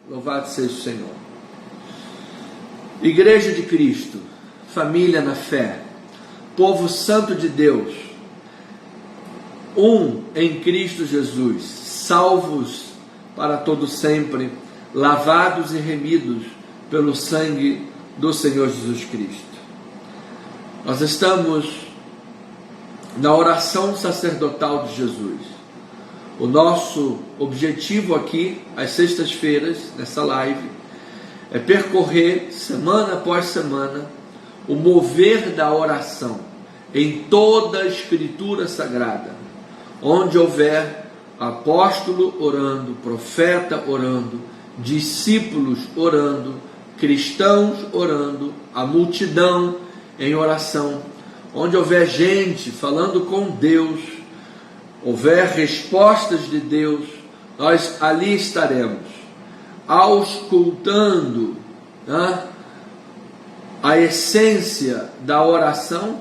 Louvado seja o Senhor. Igreja de Cristo, família na fé, povo santo de Deus, um em Cristo Jesus, salvos para todo sempre, lavados e remidos pelo sangue do Senhor Jesus Cristo. Nós estamos na oração sacerdotal de Jesus. O nosso objetivo aqui, às sextas-feiras, nessa live, é percorrer, semana após semana, o mover da oração em toda a Escritura Sagrada, onde houver apóstolo orando, profeta orando, discípulos orando, cristãos orando, a multidão em oração, onde houver gente falando com Deus, houver respostas de Deus, nós ali estaremos, auscultando a essência da oração,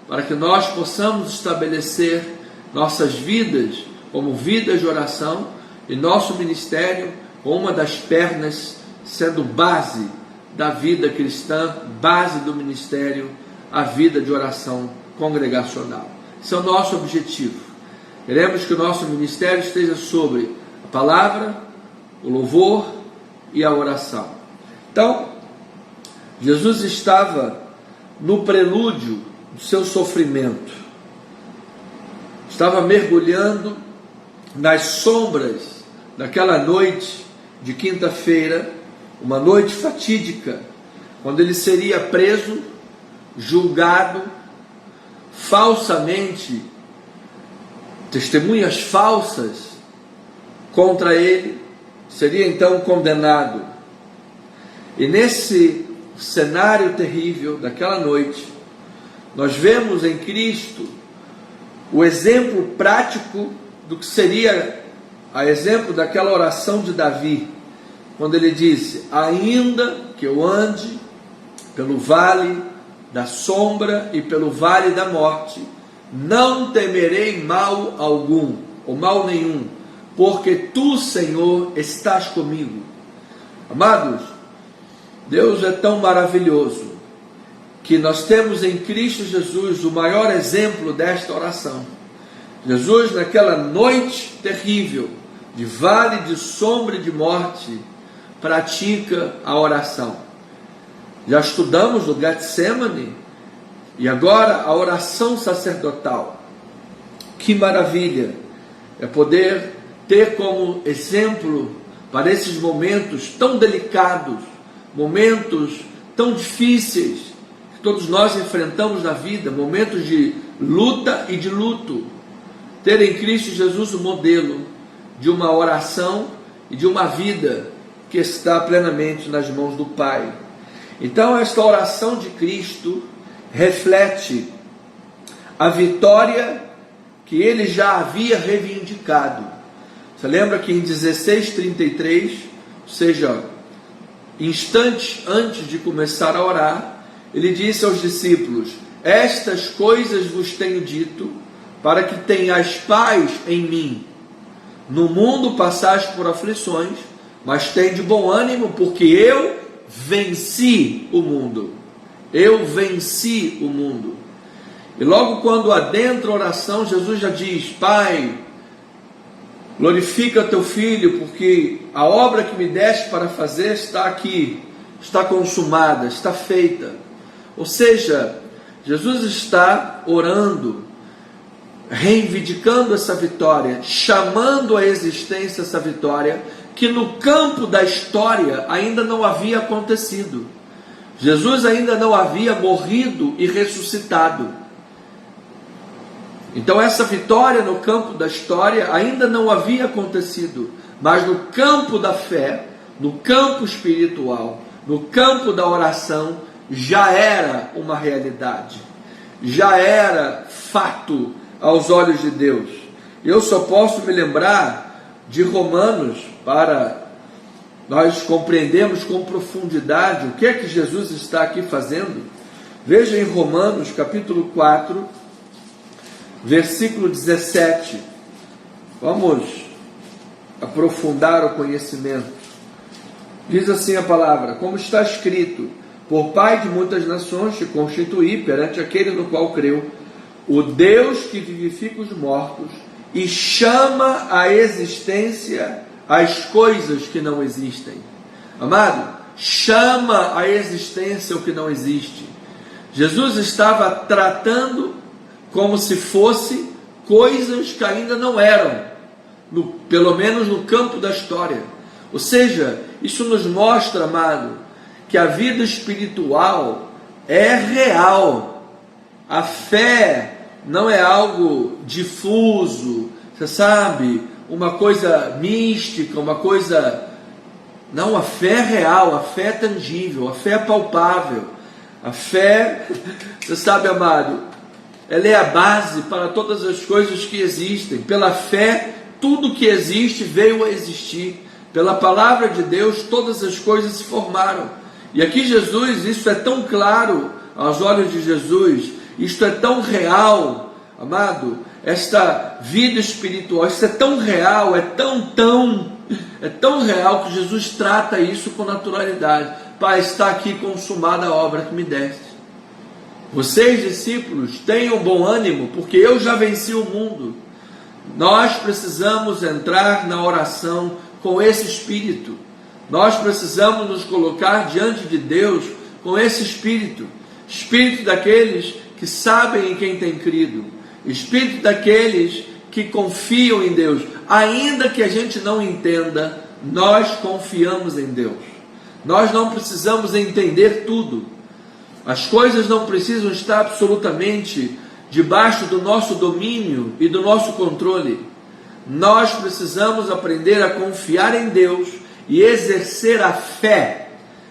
para que nós possamos estabelecer nossas vidas como vidas de oração e nosso ministério como uma das pernas, sendo base da vida cristã, base do ministério, a vida de oração congregacional. Esse é o nosso objetivo. Queremos que o nosso ministério esteja sobre a palavra, o louvor e a oração. Então, Jesus estava no prelúdio do seu sofrimento, estava mergulhando nas sombras daquela noite de quinta-feira, uma noite fatídica, quando ele seria preso, julgado, falsamente, testemunhas falsas contra ele, seria então condenado. E nesse cenário terrível daquela noite, nós vemos em Cristo o exemplo prático do que seria a exemplo daquela oração de Davi, quando ele disse: ainda que eu ande pelo vale da sombra e pelo vale da morte, não temerei mal algum, ou mal nenhum, porque tu, Senhor, estás comigo. Amados, Deus é tão maravilhoso que nós temos em Cristo Jesus o maior exemplo desta oração. Jesus, naquela noite terrível, de vale de sombra e de morte, pratica a oração. Já estudamos no Getsemane, e agora a oração sacerdotal. Que maravilha é poder ter como exemplo para esses momentos tão delicados, momentos tão difíceis que todos nós enfrentamos na vida, momentos de luta e de luto, ter em Cristo Jesus o modelo de uma oração e de uma vida que está plenamente nas mãos do Pai. Então esta oração de Cristo reflete a vitória que ele já havia reivindicado. Você lembra que em 16:33, ou seja, instantes antes de começar a orar, ele disse aos discípulos: estas coisas vos tenho dito, para que tenhais paz em mim. No mundo passais por aflições, mas tende bom ânimo, porque eu venci o mundo. Eu venci o mundo. E logo quando adentra a oração, Jesus já diz: Pai, glorifica teu Filho, porque a obra que me deste para fazer está aqui, está consumada, está feita. Ou seja, Jesus está orando, reivindicando essa vitória, chamando à existência essa vitória, que no campo da história ainda não havia acontecido. Jesus ainda não havia morrido e ressuscitado. Então essa vitória no campo da história ainda não havia acontecido, mas no campo da fé, no campo espiritual, no campo da oração, já era uma realidade, já era fato aos olhos de Deus. Eu só posso me lembrar de Romanos para nós compreendermos com profundidade o que é que Jesus está aqui fazendo. Veja em Romanos capítulo 4, versículo 17. Vamos aprofundar o conhecimento. Diz assim a palavra: como está escrito, por Pai de muitas nações te constituí perante aquele no qual creu, o Deus que vivifica os mortos e chama à existência as coisas que não existem. Amado, chama à existência o que não existe. Jesus estava tratando como se fosse coisas que ainda não eram, pelo menos no campo da história. Ou seja, isso nos mostra, amado, que a vida espiritual é real. A fé não é algo difuso, você sabe, uma coisa mística, uma coisa... Não, a fé é real, a fé é tangível, a fé é palpável. A fé, você sabe, amado, ela é a base para todas as coisas que existem. Pela fé, tudo que existe veio a existir. Pela palavra de Deus, todas as coisas se formaram. E aqui Jesus, isso é tão claro aos olhos de Jesus, isto é tão real, amado, esta vida espiritual, isso é tão real, é tão real que Jesus trata isso com naturalidade. Pai, está aqui consumada a obra que me deste. Vocês, discípulos, tenham bom ânimo, porque eu já venci o mundo. Nós precisamos entrar na oração com esse espírito. Nós precisamos nos colocar diante de Deus com esse espírito. Espírito daqueles que sabem em quem tem crido. Espírito daqueles que confiam em Deus. Ainda que a gente não entenda, nós confiamos em Deus. Nós não precisamos entender tudo. As coisas não precisam estar absolutamente debaixo do nosso domínio e do nosso controle. Nós precisamos aprender a confiar em Deus e exercer a fé,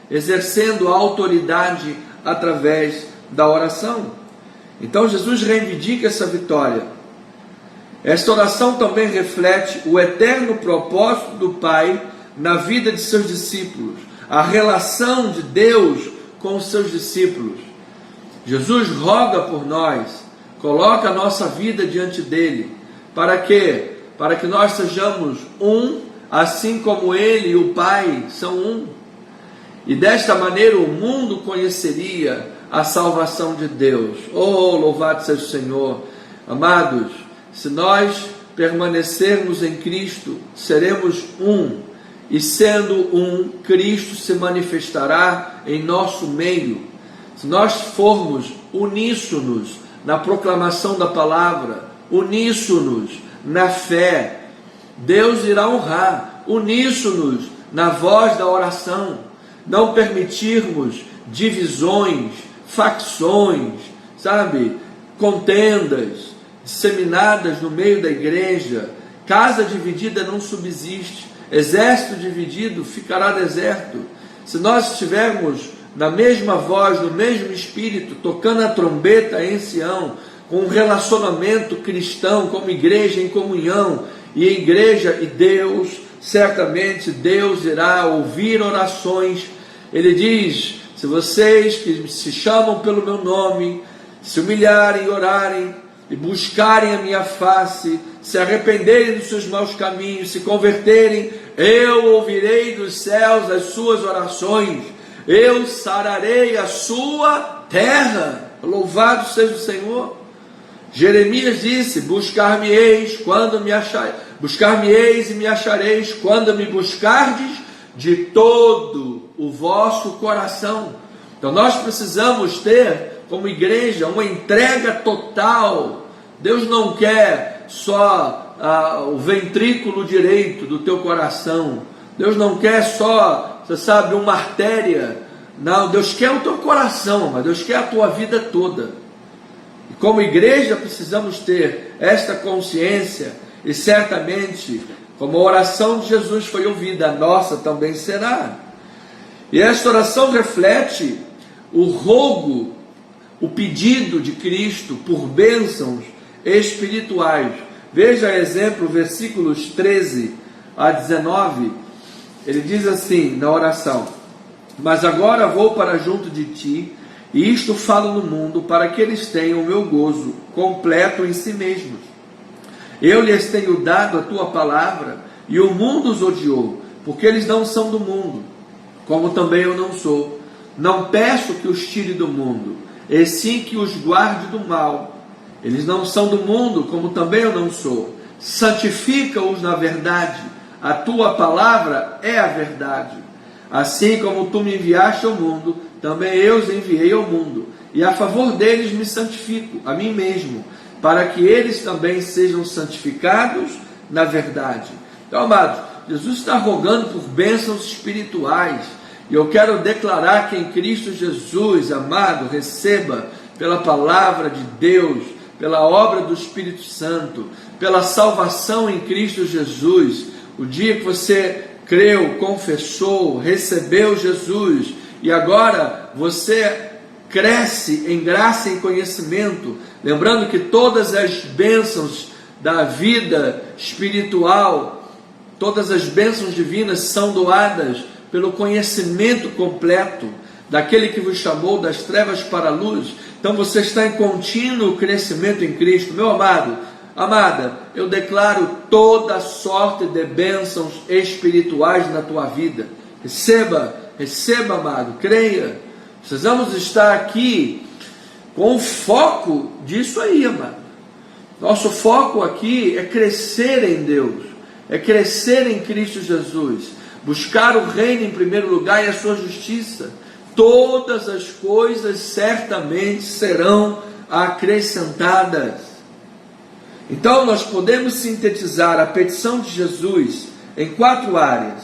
exercendo a autoridade através da oração. Então Jesus reivindica essa vitória. Esta oração também reflete o eterno propósito do Pai na vida de seus discípulos, a relação de Deus com os seus discípulos. Jesus roga por nós, coloca a nossa vida diante dele. Para quê? Para que nós sejamos um, assim como ele e o Pai são um. E desta maneira o mundo conheceria a salvação de Deus. Oh, louvado seja o Senhor. Amados, se nós permanecermos em Cristo, seremos um. E sendo um, Cristo se manifestará em nosso meio. Se nós formos uníssonos na proclamação da palavra, uníssonos na fé, Deus irá honrar, uníssonos na voz da oração, não permitirmos divisões, facções, sabe, contendas disseminadas no meio da igreja. Casa dividida não subsiste, exército dividido ficará deserto. Se nós estivermos na mesma voz, no mesmo espírito, tocando a trombeta em Sião, com um relacionamento cristão, como igreja em comunhão, e igreja e Deus, certamente Deus irá ouvir orações. Ele diz: se vocês que se chamam pelo meu nome, se humilharem e orarem, e buscarem a minha face, se arrependerem dos seus maus caminhos, se converterem, eu ouvirei dos céus as suas orações, eu sararei a sua terra. Louvado seja o Senhor. Jeremias disse: buscar-me-eis quando me achareis, buscar-me-eis e me achareis quando me buscardes de todo o vosso coração. Então nós precisamos ter, como igreja, uma entrega total. Deus não quer só o ventrículo direito do teu coração. Deus não quer só, você sabe, uma artéria. Não, Deus quer o teu coração, mas Deus quer a tua vida toda. E como igreja precisamos ter esta consciência, e certamente, como a oração de Jesus foi ouvida, a nossa também será. E esta oração reflete o rogo, o pedido de Cristo por bênçãos espirituais. Veja exemplo, versículos 13 a 19, ele diz assim na oração: mas agora vou para junto de ti, e isto falo no mundo, para que eles tenham o meu gozo completo em si mesmos. Eu lhes tenho dado a tua palavra, e o mundo os odiou, porque eles não são do mundo, como também eu não sou. Não peço que os tire do mundo, e sim que os guarde do mal. Eles não são do mundo, como também eu não sou. Santifica-os na verdade. A tua palavra é a verdade. Assim como tu me enviaste ao mundo, também eu os enviei ao mundo. E a favor deles me santifico, a mim mesmo, para que eles também sejam santificados na verdade. Então, amados, Jesus está rogando por bênçãos espirituais. E eu quero declarar que em Cristo Jesus, amado, receba pela palavra de Deus, pela obra do Espírito Santo, pela salvação em Cristo Jesus. O dia que você creu, confessou, recebeu Jesus, e agora você cresce em graça e em conhecimento, lembrando que todas as bênçãos da vida espiritual, todas as bênçãos divinas são doadas pelo conhecimento completo daquele que vos chamou das trevas para a luz. Então você está em contínuo crescimento em Cristo. Meu amado, amada, eu declaro toda sorte de bênçãos espirituais na tua vida. Receba, amado, creia. Precisamos estar aqui com o foco disso aí, amado. Nosso foco aqui é crescer em Deus, é crescer em Cristo Jesus, buscar o reino em primeiro lugar e a sua justiça. Todas as coisas certamente serão acrescentadas. Então nós podemos sintetizar a petição de Jesus em 4 áreas: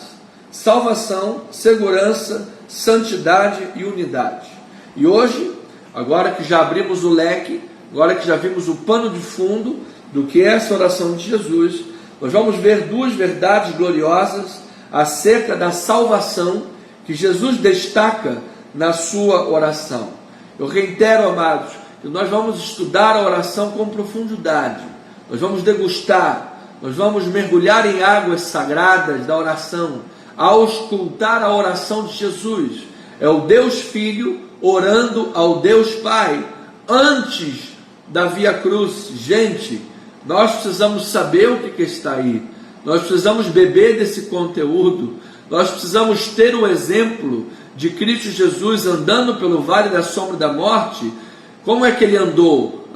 salvação, segurança, santidade e unidade. E hoje, agora que já abrimos o leque, agora que já vimos o pano de fundo do que é essa oração de Jesus, nós vamos ver 2 verdades gloriosas acerca da salvação que Jesus destaca na sua oração. Eu reitero, amados, que nós vamos estudar a oração com profundidade, nós vamos degustar, nós vamos mergulhar em águas sagradas da oração, ao escutar a oração de Jesus. É o Deus Filho orando ao Deus Pai, antes da Via Cruz. Gente, nós precisamos saber o que está aí, nós precisamos beber desse conteúdo, nós precisamos ter o exemplo de Cristo Jesus andando pelo vale da sombra da morte. Como é que ele andou?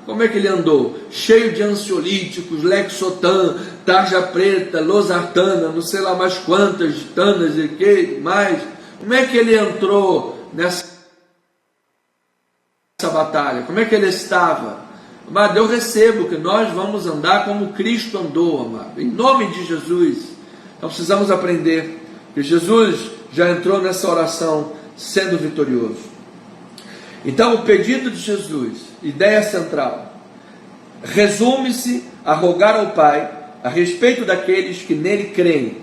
Como é que ele andou? Cheio de ansiolíticos, Lexotan, tarja preta, losartana, não sei lá mais quantas, tanas e que mais. Como é que ele entrou nessa batalha? Como é que ele estava? Amado, eu recebo que nós vamos andar como Cristo andou, amado, em nome de Jesus. Então precisamos aprender que Jesus já entrou nessa oração sendo vitorioso. Então o pedido de Jesus, ideia central, resume-se a rogar ao Pai a respeito daqueles que nele creem,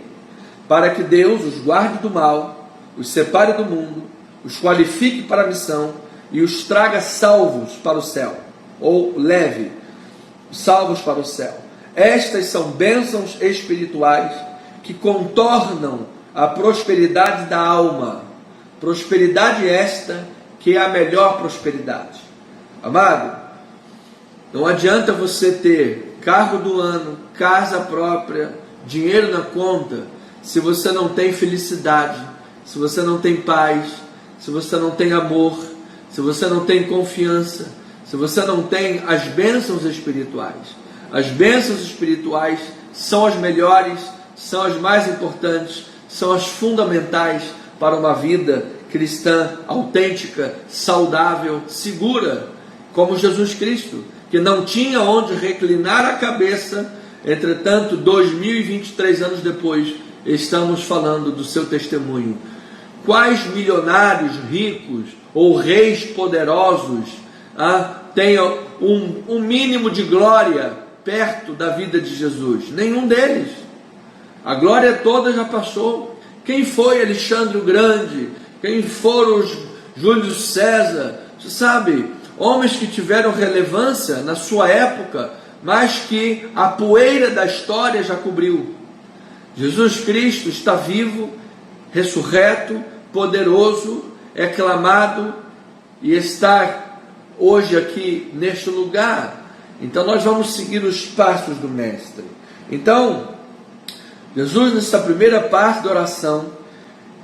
para que Deus os guarde do mal, os separe do mundo, os qualifique para a missão e os traga salvos para o céu, ou leve salvos para o céu. Estas são bênçãos espirituais que contornam a prosperidade da alma, prosperidade esta que é a melhor prosperidade. Amado, não adianta você ter carro do ano, casa própria, dinheiro na conta, se você não tem felicidade, se você não tem paz, se você não tem amor, se você não tem confiança, se você não tem as bênçãos espirituais. As bênçãos espirituais são as melhores, são as mais importantes, são as fundamentais para uma vida cristã autêntica, saudável, segura, como Jesus Cristo, que não tinha onde reclinar a cabeça. Entretanto, 2023 anos depois, estamos falando do seu testemunho. Quais milionários ricos ou reis poderosos têm um mínimo de glória perto da vida de Jesus? Nenhum deles. A glória toda já passou. Quem foi Alexandre o Grande? Quem foram os Júlio César? Você sabe, homens que tiveram relevância na sua época, mas que a poeira da história já cobriu. Jesus Cristo está vivo, ressurreto, poderoso, é clamado e está hoje aqui neste lugar. Então nós vamos seguir os passos do Mestre. Então, Jesus, nessa primeira parte da oração,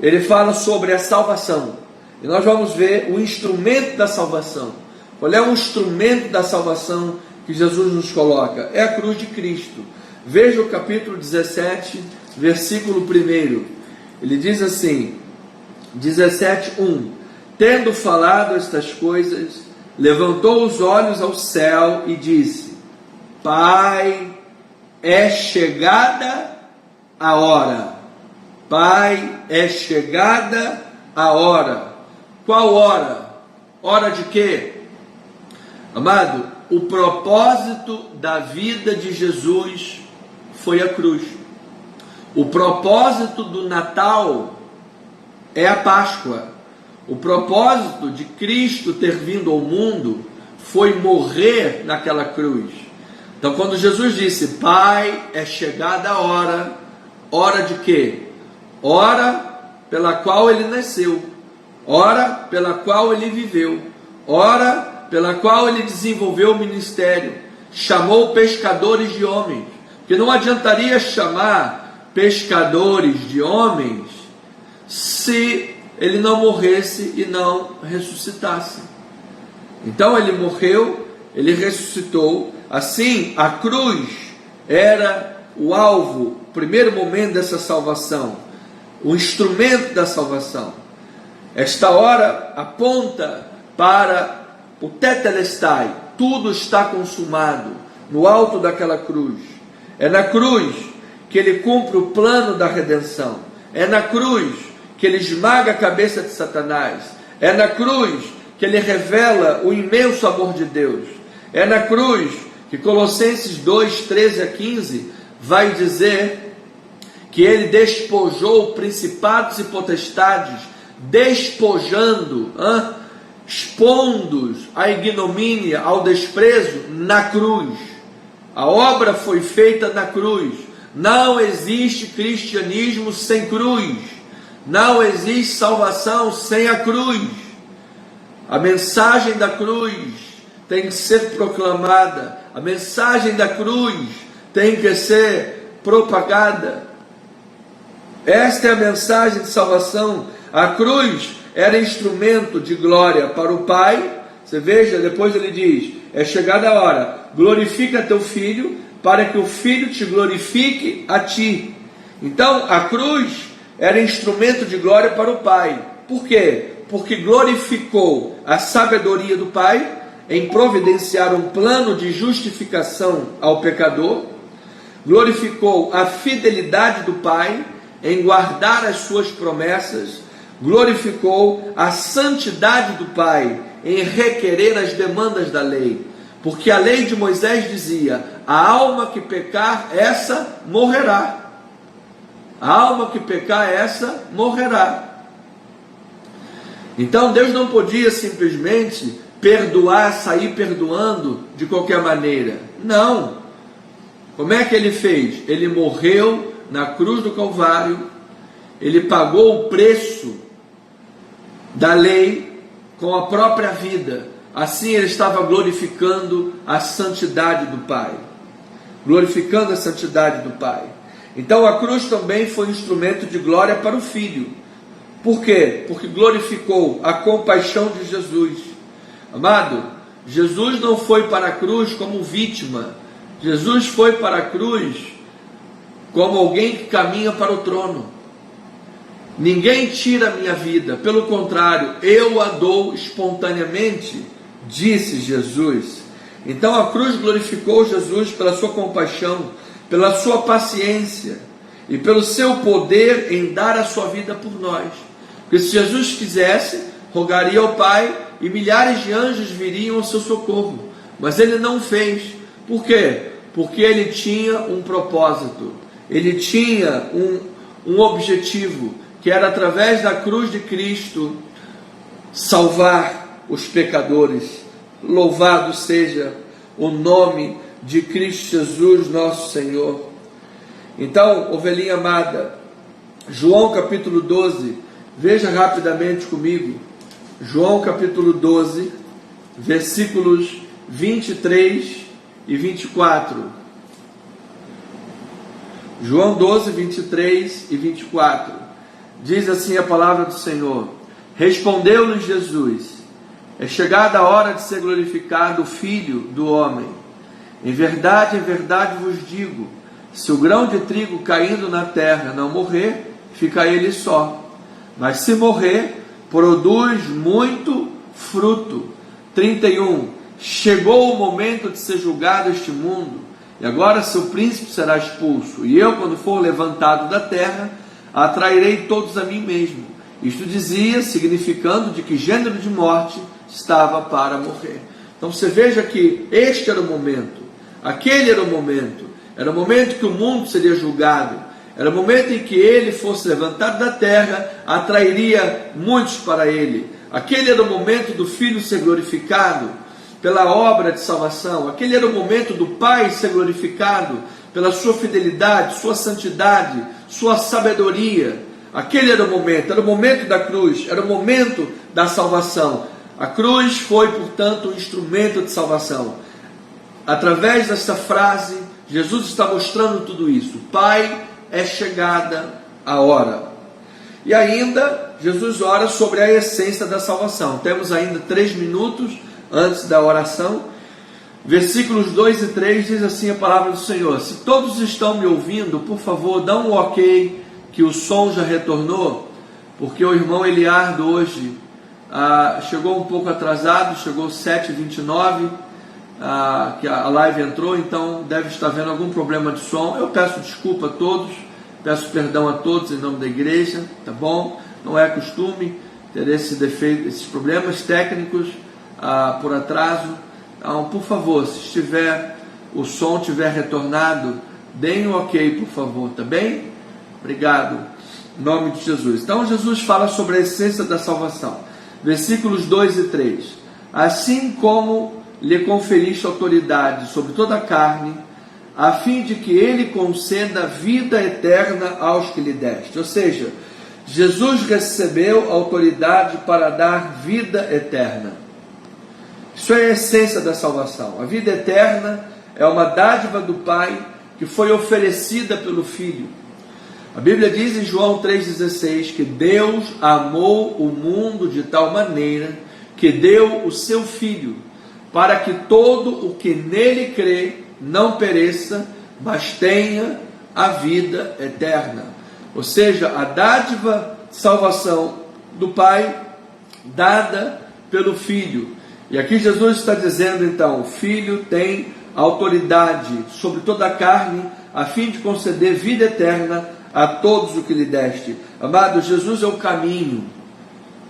ele fala sobre a salvação. E nós vamos ver o instrumento da salvação. Qual é o instrumento da salvação que Jesus nos coloca? É a cruz de Cristo. Veja o capítulo 17, versículo 1. Ele diz assim, 17:1: Tendo falado estas coisas, levantou os olhos ao céu e disse: Pai, é chegada a hora. Pai, é chegada a hora. Qual hora? Hora de quê? Amado, o propósito da vida de Jesus foi a cruz. O propósito do Natal é a Páscoa. O propósito de Cristo ter vindo ao mundo foi morrer naquela cruz. Então, quando Jesus disse: Pai, é chegada a hora, hora de quê? Hora pela qual ele nasceu, hora pela qual ele viveu, hora pela qual ele desenvolveu o ministério, chamou pescadores de homens, porque não adiantaria chamar pescadores de homens se ele não morresse e não ressuscitasse. Então ele morreu, ele ressuscitou. Assim, a cruz era o alvo, o primeiro momento dessa salvação, o instrumento da salvação. Esta hora aponta para o tetelestai, tudo está consumado, no alto daquela cruz. É na cruz que ele cumpre o plano da redenção. É na cruz que ele esmaga a cabeça de Satanás. É na cruz que ele revela o imenso amor de Deus. É na cruz que Colossenses 2, 13 a 15 vai dizer que ele despojou principados e potestades, despojando, expondo-os à ignomínia, ao desprezo, na cruz. A obra foi feita na cruz. Não existe cristianismo sem cruz. Não existe salvação sem a cruz. A mensagem da cruz tem que ser proclamada. A mensagem da cruz tem que ser propagada. Esta é a mensagem de salvação. A cruz era instrumento de glória para o Pai. Você veja, depois ele diz: é chegada a hora, glorifica teu filho, para que o filho te glorifique a ti. Então a cruz era instrumento de glória para o Pai. Por quê? Porque glorificou a sabedoria do Pai em providenciar um plano de justificação ao pecador, glorificou a fidelidade do Pai em guardar as suas promessas, glorificou a santidade do Pai em requerer as demandas da lei, porque a lei de Moisés dizia: a alma que pecar, essa morrerá. A alma que pecar, essa morrerá. Então Deus não podia simplesmente perdoar, sair perdoando de qualquer maneira. Não. Como é que ele fez? Ele morreu na cruz do Calvário, ele pagou o preço da lei com a própria vida. Assim ele estava glorificando a santidade do Pai. Glorificando a santidade do Pai. Então a cruz também foi um instrumento de glória para o Filho. Por quê? Porque glorificou a compaixão de Jesus. Amado, Jesus não foi para a cruz como vítima. Jesus foi para a cruz como alguém que caminha para o trono. Ninguém tira a minha vida, pelo contrário, eu a dou espontaneamente, disse Jesus. Então a cruz glorificou Jesus pela sua compaixão, pela sua paciência e pelo seu poder em dar a sua vida por nós. Porque se Jesus quisesse, rogaria ao Pai e milhares de anjos viriam ao seu socorro. Mas ele não fez. Por quê? Porque ele tinha um propósito. Ele tinha um objetivo, que era através da cruz de Cristo salvar os pecadores. Louvado seja o nome de Cristo Jesus, nosso Senhor. Então, ovelhinha amada, João capítulo 12, veja rapidamente comigo. João capítulo 12, versículos 23 e 24. João 12, 23 e 24. Diz assim a palavra do Senhor: respondeu-lhes Jesus: é chegada a hora de ser glorificado o Filho do homem. Em verdade vos digo, se o grão de trigo caindo na terra não morrer, fica ele só. Mas se morrer, produz muito fruto. 31. Chegou o momento de ser julgado este mundo, e agora seu príncipe será expulso. E eu, quando for levantado da terra, atrairei todos a mim mesmo. Isto dizia, significando de que gênero de morte estava para morrer. Então você veja que este era o momento, aquele era o momento que o mundo seria julgado, era o momento em que ele fosse levantado da terra, atrairia muitos para ele. Aquele era o momento do Filho ser glorificado pela obra de salvação, aquele era o momento do Pai ser glorificado pela sua fidelidade, sua santidade, sua sabedoria. Aquele era o momento da cruz, era o momento da salvação. A cruz foi, portanto, um instrumento de salvação. Através dessa frase, Jesus está mostrando tudo isso. Pai, é chegada a hora. E ainda, Jesus ora sobre a essência da salvação. Temos ainda 3 minutos antes da oração. Versículos 2 e 3 diz assim a palavra do Senhor: se todos estão me ouvindo, por favor, dá um ok, que o som já retornou, porque o irmão Eliardo hoje chegou um pouco atrasado, chegou 7h29, que a live entrou, então deve estar havendo algum problema de som. Eu peço desculpa a todos, peço perdão a todos em nome da igreja, tá bom? Não é costume ter esse defeito, esses problemas técnicos por atraso. Então, por favor, se o som tiver retornado, deem um ok, por favor, tá bem? Obrigado, em nome de Jesus. Então Jesus fala sobre a essência da salvação. Versículos 2 e 3. Assim como lhe conferiste autoridade sobre toda a carne, a fim de que ele conceda vida eterna aos que lhe deste. Ou seja, Jesus recebeu autoridade para dar vida eterna. Isso é a essência da salvação. A vida eterna é uma dádiva do Pai que foi oferecida pelo Filho. A Bíblia diz em João 3,16 que Deus amou o mundo de tal maneira que deu o seu Filho, para que todo o que nele crê não pereça, mas tenha a vida eterna. Ou seja, a dádiva de salvação do Pai dada pelo Filho. E aqui Jesus está dizendo então, o Filho tem autoridade sobre toda a carne, a fim de conceder vida eterna a todos o que lhe deste. Amado, Jesus é o caminho,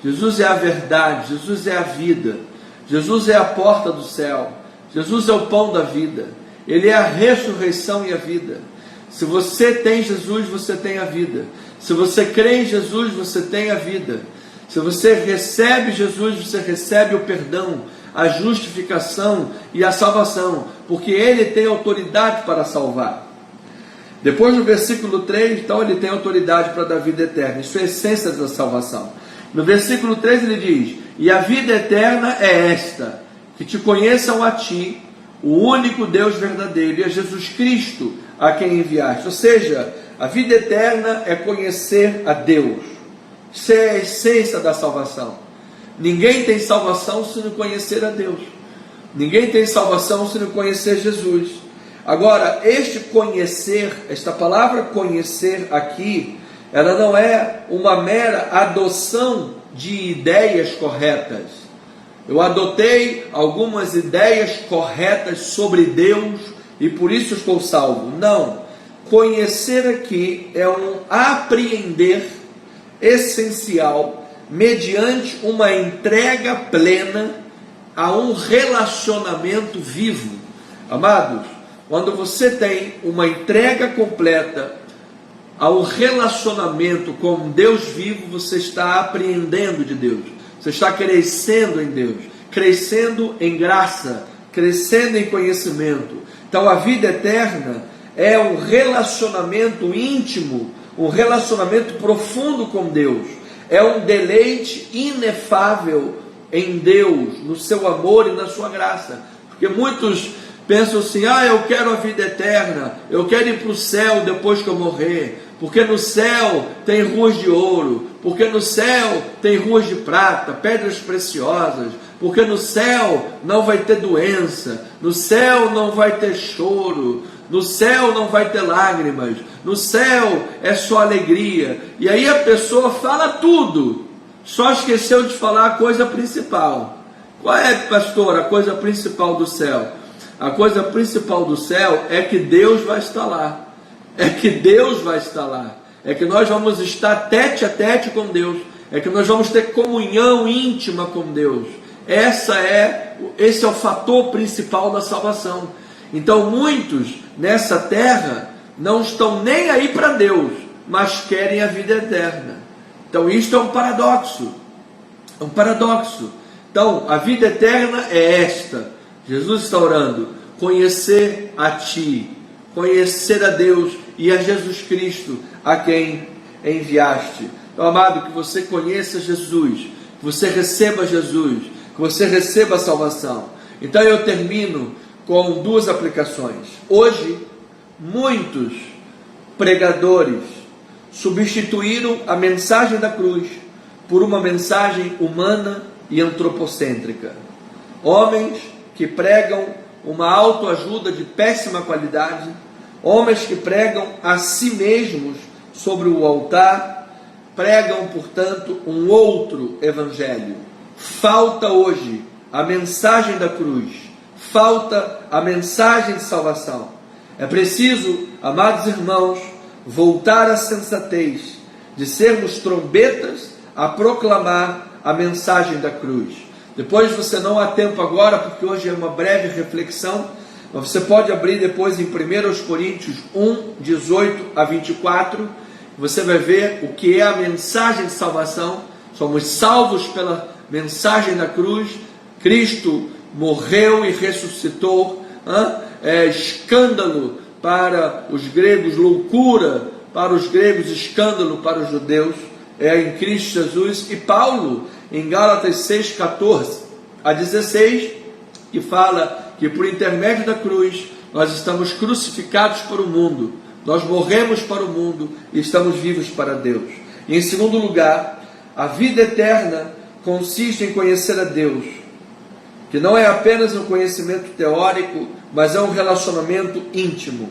Jesus é a verdade, Jesus é a vida, Jesus é a porta do céu, Jesus é o pão da vida, Ele é a ressurreição e a vida. Se você tem Jesus, você tem a vida. Se você crê em Jesus, você tem a vida. Se você recebe Jesus, você recebe o perdão, a justificação e a salvação, porque Ele tem autoridade para salvar. Depois no versículo 3, então ele tem autoridade para dar vida eterna. Isso é a essência da salvação. No versículo 3 ele diz: e a vida eterna é esta, que te conheçam a ti, o único Deus verdadeiro, e a Jesus Cristo a quem enviaste. Ou seja, a vida eterna é conhecer a Deus. Isso é a essência da salvação. Ninguém tem salvação se não conhecer a Deus. Ninguém tem salvação se não conhecer Jesus. Agora, este conhecer, esta palavra conhecer aqui, ela não é uma mera adoção de ideias corretas. Eu adotei algumas ideias corretas sobre Deus e por isso estou salvo. Não. Conhecer aqui é um apreender essencial mediante uma entrega plena a um relacionamento vivo. Amados, quando você tem uma entrega completa a um relacionamento com Deus vivo, você está apreendendo de Deus, você está crescendo em Deus, crescendo em graça, crescendo em conhecimento. Então a vida eterna é um relacionamento íntimo, um relacionamento profundo com Deus, é um deleite inefável em Deus, no seu amor e na sua graça. Porque muitos pensam assim: eu quero a vida eterna, eu quero ir para o céu depois que eu morrer. porque no céu tem ruas de ouro, porque no céu tem ruas de prata, pedras preciosas, porque no céu não vai ter doença, no céu não vai ter choro, no céu não vai ter lágrimas, no céu é só alegria. E aí a pessoa fala tudo, só esqueceu de falar a coisa principal. Qual é, pastor, a coisa principal do céu? A coisa principal do céu é que Deus vai estar lá. É que Deus vai estar lá. É que nós vamos estar tete a tete com Deus. É que nós vamos ter comunhão íntima com Deus. Esse é o fator principal da salvação. Então muitos nessa terra não estão nem aí para Deus, mas querem a vida eterna. Então isto é um paradoxo. É um paradoxo. Então a vida eterna é esta. Jesus está orando: conhecer a Ti, conhecer a Deus e a Jesus Cristo, a quem enviaste. Então, amado, que você conheça Jesus, que você receba Jesus, que você receba a salvação. Então eu termino com duas aplicações. Hoje, muitos pregadores substituíram a mensagem da cruz por uma mensagem humana e antropocêntrica. Homens que pregam uma autoajuda de péssima qualidade, homens que pregam a si mesmos sobre o altar, pregam, portanto, um outro evangelho. Falta hoje a mensagem da cruz, falta a mensagem de salvação. É preciso, amados irmãos, voltar à sensatez de sermos trombetas a proclamar a mensagem da cruz. Depois você não há tempo agora, porque hoje é uma breve reflexão, mas você pode abrir depois em 1 Coríntios 1, 18 a 24, você vai ver o que é a mensagem de salvação. Somos salvos pela mensagem da cruz. Cristo morreu e ressuscitou. É escândalo para os gregos, loucura para os gregos, escândalo para os judeus. É em Cristo Jesus. E Paulo, em Gálatas 6, 14 a 16, que fala que por intermédio da cruz nós estamos crucificados para o mundo, nós morremos para o mundo e estamos vivos para Deus. E em segundo lugar, a vida eterna consiste em conhecer a Deus, que não é apenas um conhecimento teórico, mas é um relacionamento íntimo.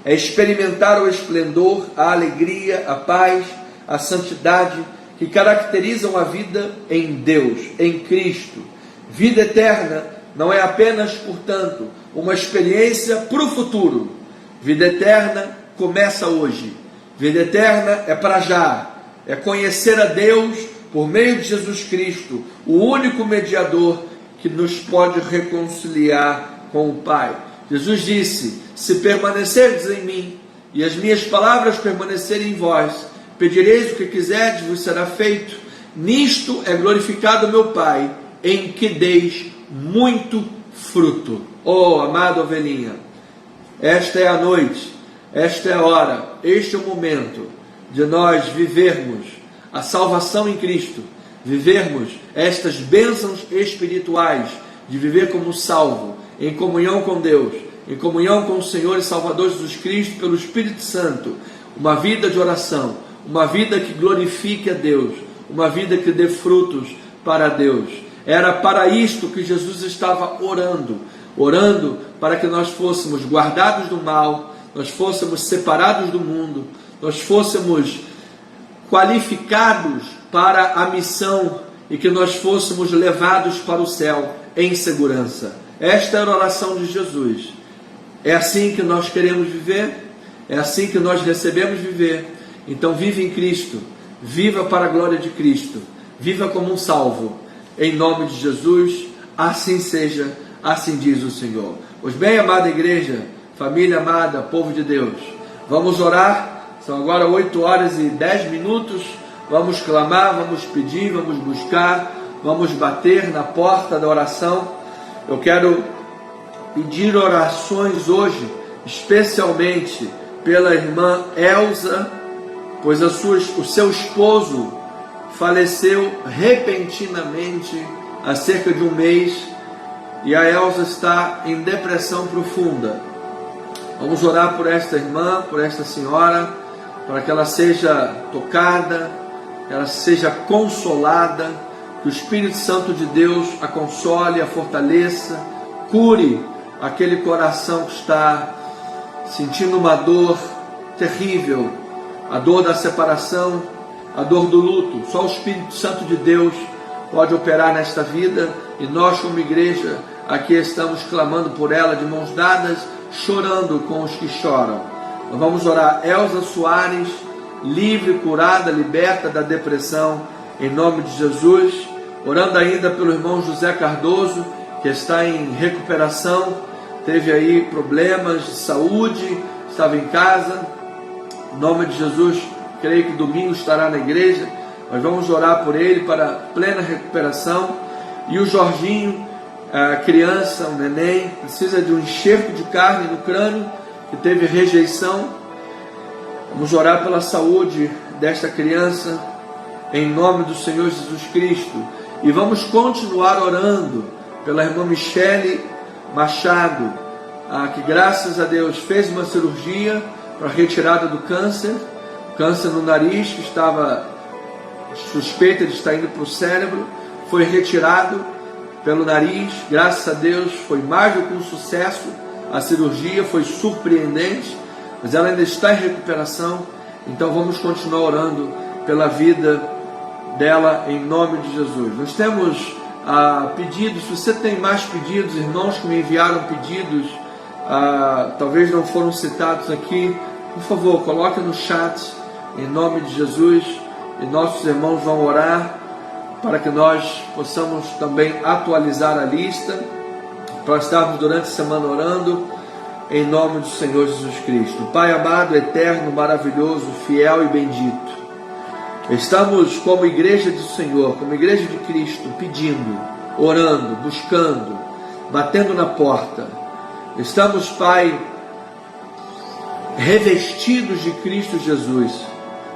É experimentar o esplendor, a alegria, a paz, a santidade que caracterizam a vida em Deus, em Cristo. Vida eterna não é apenas, portanto, uma experiência para o futuro. Vida eterna começa hoje. Vida eterna é para já. É conhecer a Deus por meio de Jesus Cristo, o único mediador que nos pode reconciliar com o Pai. Jesus disse: se permanecerdes em mim e as minhas palavras permanecerem em vós, pedireis o que quiserdes, vos será feito. Nisto é glorificado meu Pai, em que deis muito fruto. Oh, amada ovelhinha, esta é a noite, esta é a hora, este é o momento de nós vivermos a salvação em Cristo, vivermos estas bênçãos espirituais, de viver como salvo, em comunhão com Deus, em comunhão com o Senhor e Salvador Jesus Cristo, pelo Espírito Santo, uma vida de oração, uma vida que glorifique a Deus, uma vida que dê frutos para Deus. Era para isto que Jesus estava orando para que nós fôssemos guardados do mal, nós fôssemos separados do mundo, nós fôssemos qualificados para a missão e que nós fôssemos levados para o céu em segurança. Esta era a oração de Jesus. É assim que nós queremos viver, é assim que nós recebemos viver. Então vive em Cristo, viva para a glória de Cristo, viva como um salvo, em nome de Jesus, assim seja, assim diz o Senhor. Pois bem, amada igreja, família amada, povo de Deus, vamos orar. São agora 8h10, vamos clamar, vamos pedir, vamos buscar, vamos bater na porta da oração. Eu quero pedir orações hoje, especialmente pela irmã Elza, pois o seu esposo faleceu repentinamente há cerca de um mês e a Elza está em depressão profunda. Vamos orar por esta irmã, por esta senhora, para que ela seja tocada, que ela seja consolada, que o Espírito Santo de Deus a console, a fortaleça, cure aquele coração que está sentindo uma dor terrível, a dor da separação, a dor do luto. Só o Espírito Santo de Deus pode operar nesta vida, e nós como igreja aqui estamos clamando por ela de mãos dadas, chorando com os que choram. Nós vamos orar. Elza Soares, livre, curada, liberta da depressão, em nome de Jesus. Orando ainda pelo irmão José Cardoso, que está em recuperação, teve aí problemas de saúde, estava em casa. Em nome de Jesus, creio que domingo estará na igreja. Nós vamos orar por ele para plena recuperação. E o Jorginho, a criança, o neném, precisa de um enxerto de carne no crânio, que teve rejeição. Vamos orar pela saúde desta criança, em nome do Senhor Jesus Cristo. E vamos continuar orando pela irmã Michele Machado, que graças a Deus fez uma cirurgia para retirada do câncer no nariz, que estava suspeita de estar indo para o cérebro, foi retirado pelo nariz. Graças a Deus foi mais do que um sucesso, a cirurgia foi surpreendente, mas ela ainda está em recuperação. Então vamos continuar orando pela vida dela, em nome de Jesus. Nós temos pedidos. Se você tem mais pedidos, irmãos que me enviaram pedidos, talvez não foram citados aqui, por favor, coloque no chat, em nome de Jesus, e nossos irmãos vão orar para que nós possamos também atualizar a lista, para estarmos durante a semana orando, em nome do Senhor Jesus Cristo. Pai amado, eterno, maravilhoso, fiel e bendito, estamos como igreja do Senhor, como igreja de Cristo, pedindo, orando, buscando, batendo na porta. Estamos, Pai, revestidos de Cristo Jesus,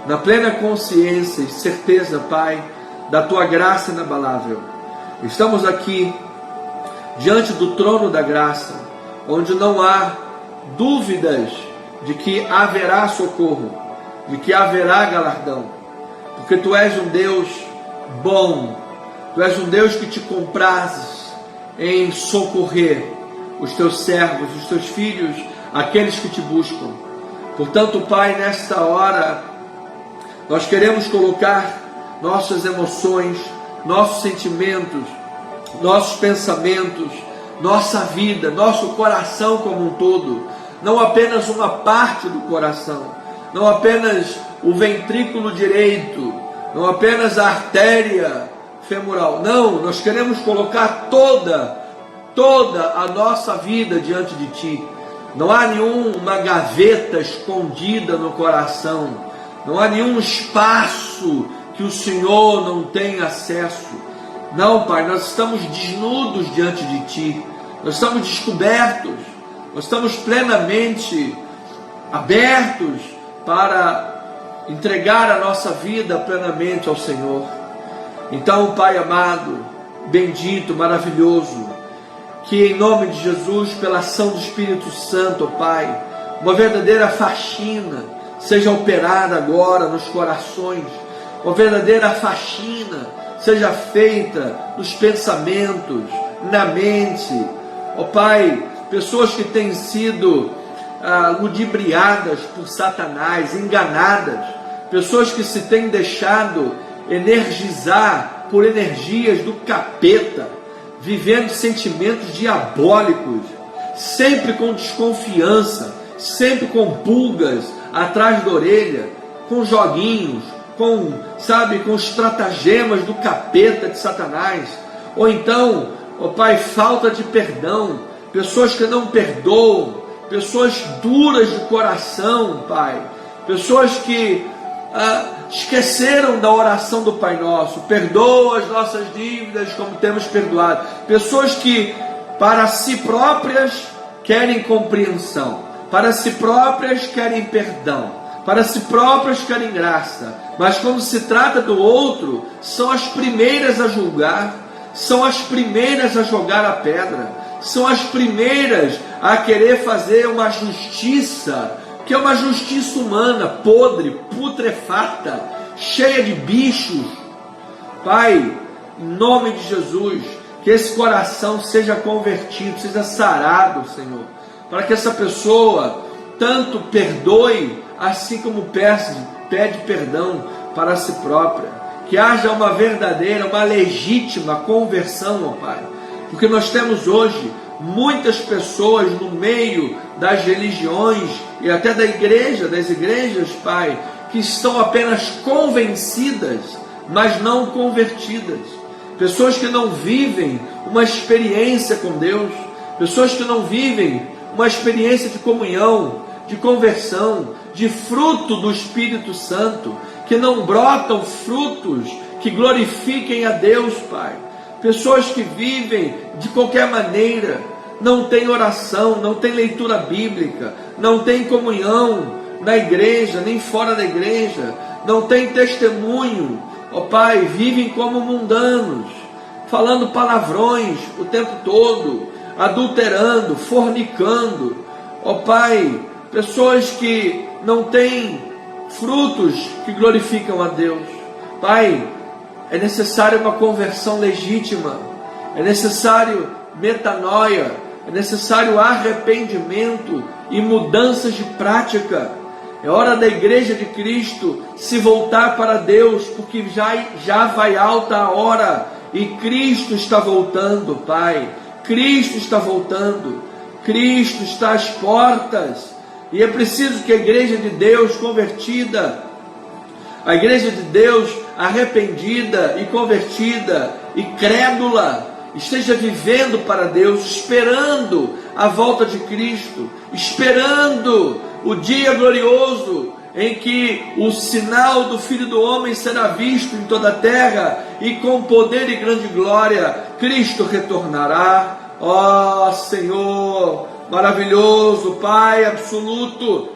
na plena consciência e certeza, Pai, da Tua graça inabalável. Estamos aqui, diante do trono da graça, onde não há dúvidas de que haverá socorro, de que haverá galardão, porque Tu és um Deus bom, Tu és um Deus que Te comprazes em socorrer os Teus servos, os Teus filhos, aqueles que Te buscam. Portanto, Pai, nesta hora, nós queremos colocar nossas emoções, nossos sentimentos, nossos pensamentos, nossa vida, nosso coração como um todo, não apenas uma parte do coração, não apenas o ventrículo direito, não apenas a artéria femoral, não, nós queremos colocar toda a nossa vida diante de Ti. Não há nenhuma gaveta escondida no coração, não há nenhum espaço que o Senhor não tem acesso. Não, Pai, nós estamos desnudos diante de Ti, nós estamos descobertos, nós estamos plenamente abertos para entregar a nossa vida plenamente ao Senhor. Então, Pai amado, bendito, maravilhoso, que em nome de Jesus, pela ação do Espírito Santo, Pai, uma verdadeira faxina seja operada agora nos corações, uma verdadeira faxina seja feita nos pensamentos, na mente. Ó Pai, pessoas que têm sido ludibriadas por Satanás, enganadas, pessoas que se têm deixado energizar por energias do capeta, vivendo sentimentos diabólicos, sempre com desconfiança, sempre com pulgas atrás da orelha, com joguinhos, com estratagemas do capeta de Satanás, ou então, ó Pai, falta de perdão, pessoas que não perdoam, pessoas duras de coração, Pai, pessoas que esqueceram da oração do Pai Nosso, perdoa as nossas dívidas como temos perdoado, pessoas que para si próprias querem compreensão, para si próprias querem perdão, para si próprias querem graça, mas quando se trata do outro, são as primeiras a julgar, são as primeiras a jogar a pedra, são as primeiras a querer fazer uma justiça que é uma justiça humana, podre, putrefata, cheia de bichos. Pai, em nome de Jesus, que esse coração seja convertido, seja sarado, Senhor, para que essa pessoa tanto perdoe, assim como pede perdão para si própria, que haja uma verdadeira, uma legítima conversão, ó Pai, porque nós temos hoje muitas pessoas no meio das religiões e até das igrejas, Pai, que estão apenas convencidas, mas não convertidas. Pessoas que não vivem uma experiência com Deus, pessoas que não vivem uma experiência de comunhão, de conversão, de fruto do Espírito Santo, que não brotam frutos que glorifiquem a Deus, Pai. Pessoas que vivem de qualquer maneira, não tem oração, não tem leitura bíblica, não tem comunhão na igreja, nem fora da igreja, não tem testemunho, ó Pai, vivem como mundanos, falando palavrões o tempo todo, adulterando, fornicando, ó Pai, pessoas que não têm frutos que glorificam a Deus. Pai, é necessário uma conversão legítima, é necessário metanoia, é necessário arrependimento e mudanças de prática. É hora da igreja de Cristo se voltar para Deus, porque já vai alta a hora e Cristo está voltando, Pai. Cristo está voltando, Cristo está às portas, e é preciso que a igreja de Deus convertida, a igreja de Deus arrependida e convertida e crédula, esteja vivendo para Deus, esperando a volta de Cristo, esperando o dia glorioso em que o sinal do Filho do Homem será visto em toda a terra, e com poder e grande glória Cristo retornará. Ó Senhor maravilhoso, Pai absoluto,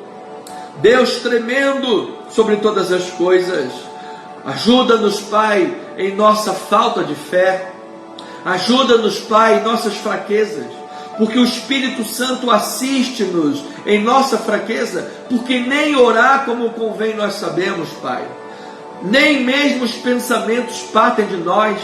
Deus tremendo sobre todas as coisas, ajuda-nos, Pai, em nossa falta de fé, ajuda-nos, Pai, em nossas fraquezas, porque o Espírito Santo assiste-nos em nossa fraqueza, porque nem orar como convém nós sabemos, Pai, nem mesmo os pensamentos partem de nós,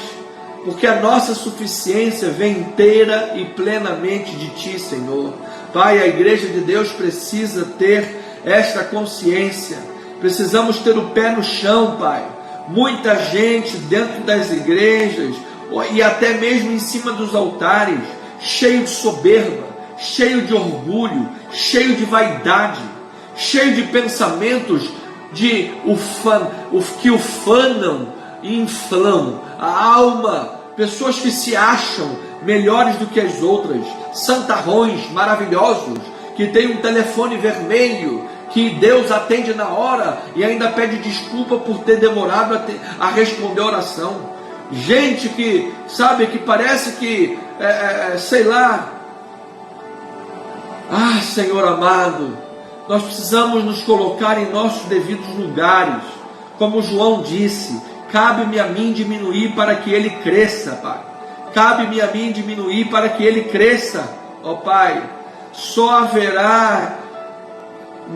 porque a nossa suficiência vem inteira e plenamente de Ti, Senhor. Pai, a igreja de Deus precisa ter esta consciência, precisamos ter o pé no chão, Pai. Muita gente dentro das igrejas e até mesmo em cima dos altares, cheio de soberba, cheio de orgulho, cheio de vaidade, cheio de pensamentos que ufanam e inflamam a alma, pessoas que se acham melhores do que as outras, santarrões maravilhosos, que tem um telefone vermelho, que Deus atende na hora e ainda pede desculpa por ter demorado a responder a oração. Gente que, sabe, que parece que, sei lá, Senhor amado, nós precisamos nos colocar em nossos devidos lugares, como João disse, cabe-me a mim diminuir para que Ele cresça, Pai, cabe-me a mim diminuir para que Ele cresça, ó Pai, só haverá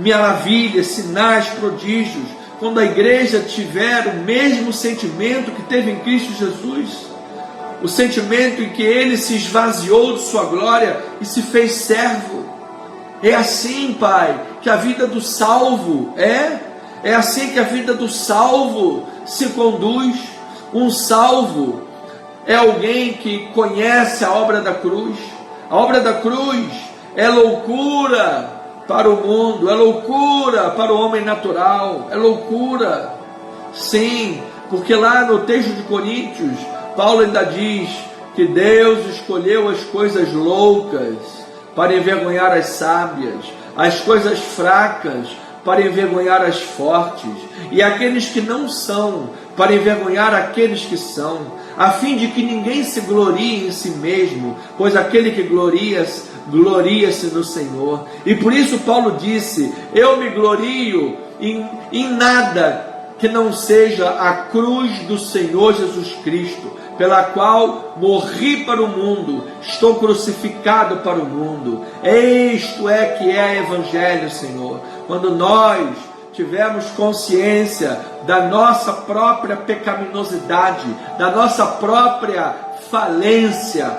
maravilhas, sinais, prodígios, quando a igreja tiver o mesmo sentimento que teve em Cristo Jesus, o sentimento em que Ele se esvaziou de sua glória e se fez servo. É assim, Pai, que a vida do salvo é assim que a vida do salvo se conduz. Um salvo é alguém que conhece a obra da cruz. A obra da cruz é loucura para o mundo, é loucura para o homem natural, é loucura, sim, porque lá no texto de Coríntios, Paulo ainda diz que Deus escolheu as coisas loucas para envergonhar as sábias, as coisas fracas para envergonhar as fortes, e aqueles que não são, para envergonhar aqueles que são, a fim de que ninguém se glorie em si mesmo, pois aquele que gloria-se no Senhor. E por isso Paulo disse, eu me glorio em nada que não seja a cruz do Senhor Jesus Cristo, pela qual morri para o mundo, estou crucificado para o mundo. Isto é que é Evangelho, Senhor. quando nós tivermos consciência da nossa própria pecaminosidade, da nossa própria falência,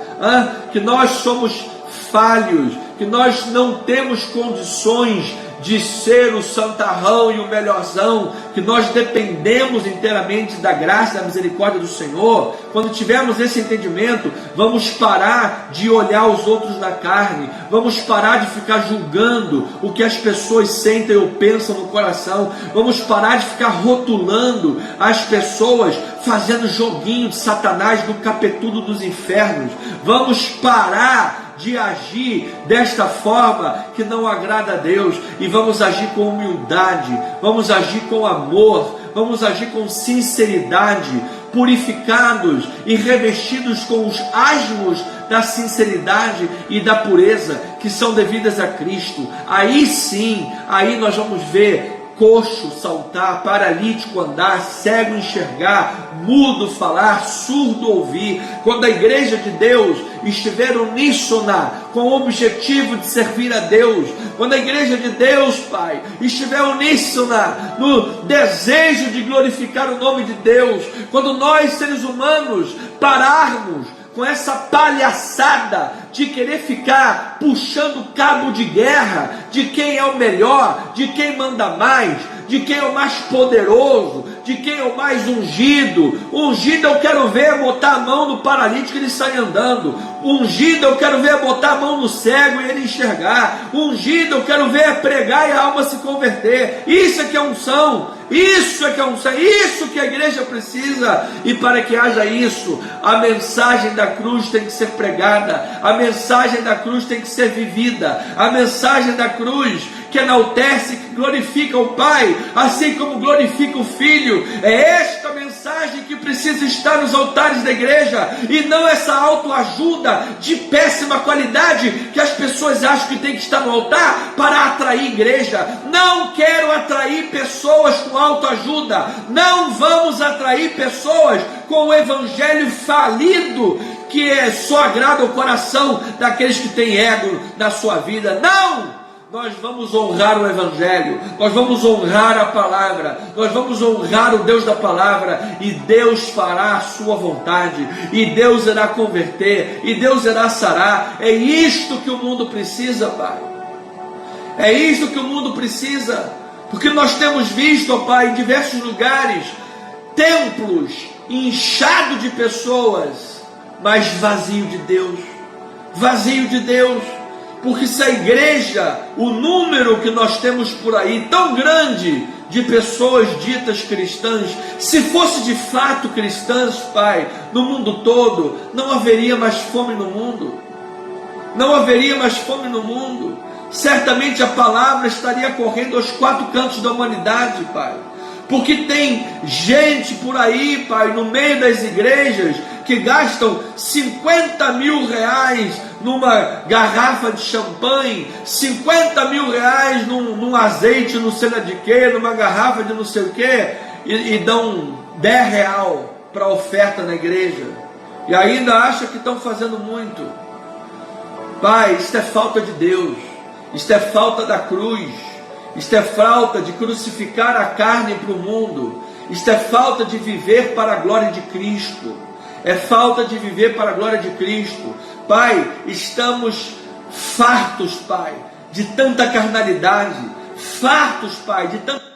que nós somos falhos, que nós não temos condições de ser o santarrão e o melhorzão, que nós dependemos inteiramente da graça e da misericórdia do Senhor. Quando tivermos esse entendimento, vamos parar de olhar os outros na carne, vamos parar de ficar julgando o que as pessoas sentem ou pensam no coração, vamos parar de ficar rotulando as pessoas, fazendo joguinho de Satanás, do capetudo dos infernos. Vamos parar de agir desta forma que não agrada a Deus, e vamos agir com humildade, vamos agir com amor, vamos agir com sinceridade, purificados e revestidos com os asmos da sinceridade e da pureza que são devidas a Cristo. Aí sim, aí nós vamos ver coxo saltar, paralítico andar, cego enxergar, mudo falar, surdo ouvir. Quando a igreja de Deus estiver uníssona com o objetivo de servir a Deus, quando a igreja de Deus, Pai, estiver uníssona no desejo de glorificar o nome de Deus, quando nós, seres humanos, pararmos com essa palhaçada de querer ficar puxando cabo de guerra, de quem é o melhor, de quem manda mais, de quem é o mais poderoso, de quem é o mais ungido. Ungido eu quero ver botar a mão no paralítico e ele sair andando. Ungido eu quero ver botar a mão no cego e ele enxergar. Ungido eu quero ver pregar e a alma se converter. Isso é que é unção. Isso é que é unção. Isso que a igreja precisa. E para que haja isso, a mensagem da cruz tem que ser pregada. A mensagem da cruz tem que ser vivida. A mensagem da cruz que enaltece, que glorifica o Pai, assim como glorifica o Filho. É esta mensagem que precisa estar nos altares da igreja, e não essa autoajuda de péssima qualidade que as pessoas acham que tem que estar no altar para atrair igreja. Não quero atrair pessoas com autoajuda. Não vamos atrair pessoas com o evangelho falido, que só agrada o coração daqueles que têm ego na sua vida. Não! Nós vamos honrar o Evangelho, nós vamos honrar a palavra, nós vamos honrar o Deus da palavra, e Deus fará a sua vontade, e Deus irá converter, e Deus irá sarar. É isto que o mundo precisa, Pai. É isto que o mundo precisa, porque nós temos visto, ó Pai, em diversos lugares, templos inchados de pessoas, mas vazio de Deus, vazio de Deus. Porque se a igreja, o número que nós temos por aí, tão grande, de pessoas ditas cristãs, se fosse de fato cristãs, Pai, no mundo todo, não haveria mais fome no mundo. Não haveria mais fome no mundo. Certamente a palavra estaria correndo aos quatro cantos da humanidade, Pai. Porque tem gente por aí, Pai, no meio das igrejas, que gastam 50 mil reais numa garrafa de champanhe, 50 mil reais num azeite, não sei lá de quê, numa garrafa de não sei o quê, e dão 10 real para oferta na igreja, e ainda acham que estão fazendo muito. Pai, isto é falta de Deus, isto é falta da cruz, isto é falta de crucificar a carne para o mundo, isto é falta de viver para a glória de Cristo, é falta de viver para a glória de Cristo. Pai, estamos fartos, Pai, de tanta carnalidade, fartos, Pai, de tanta...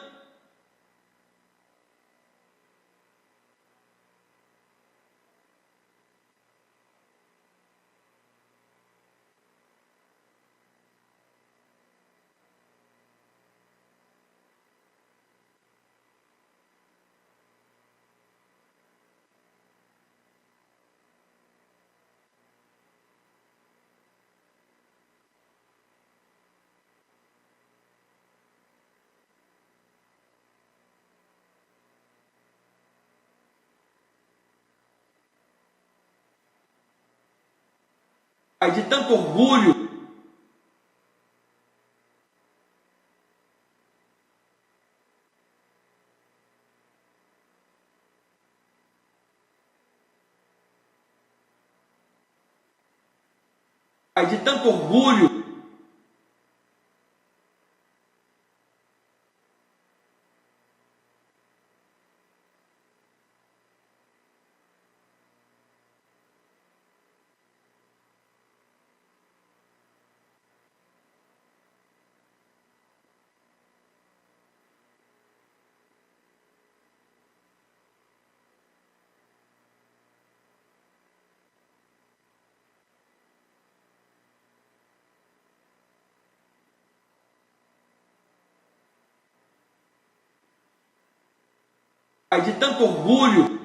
de tanto orgulho, de tanto orgulho, de tanto orgulho.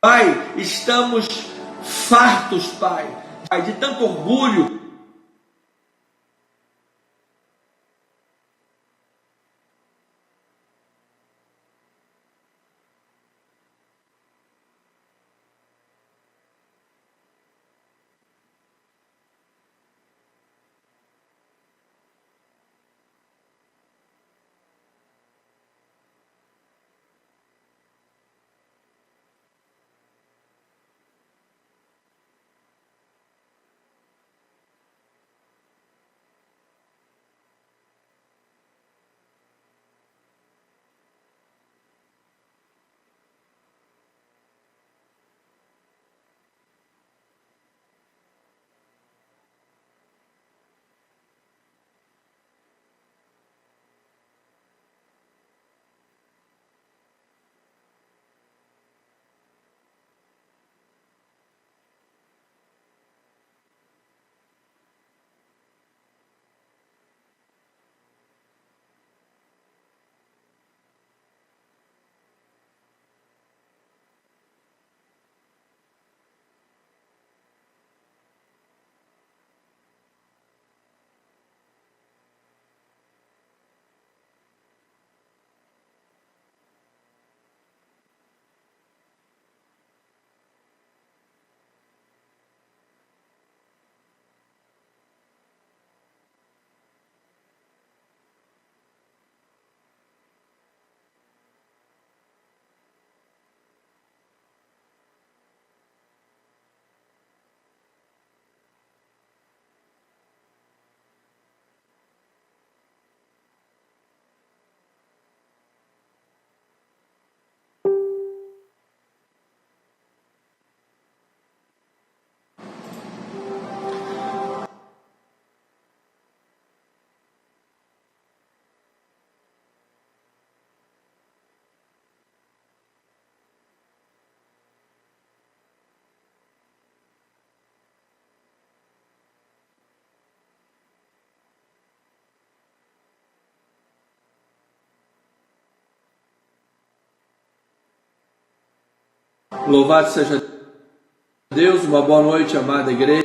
Pai, estamos fartos, Pai, de tanto orgulho. Louvado seja Deus, uma boa noite, amada igreja.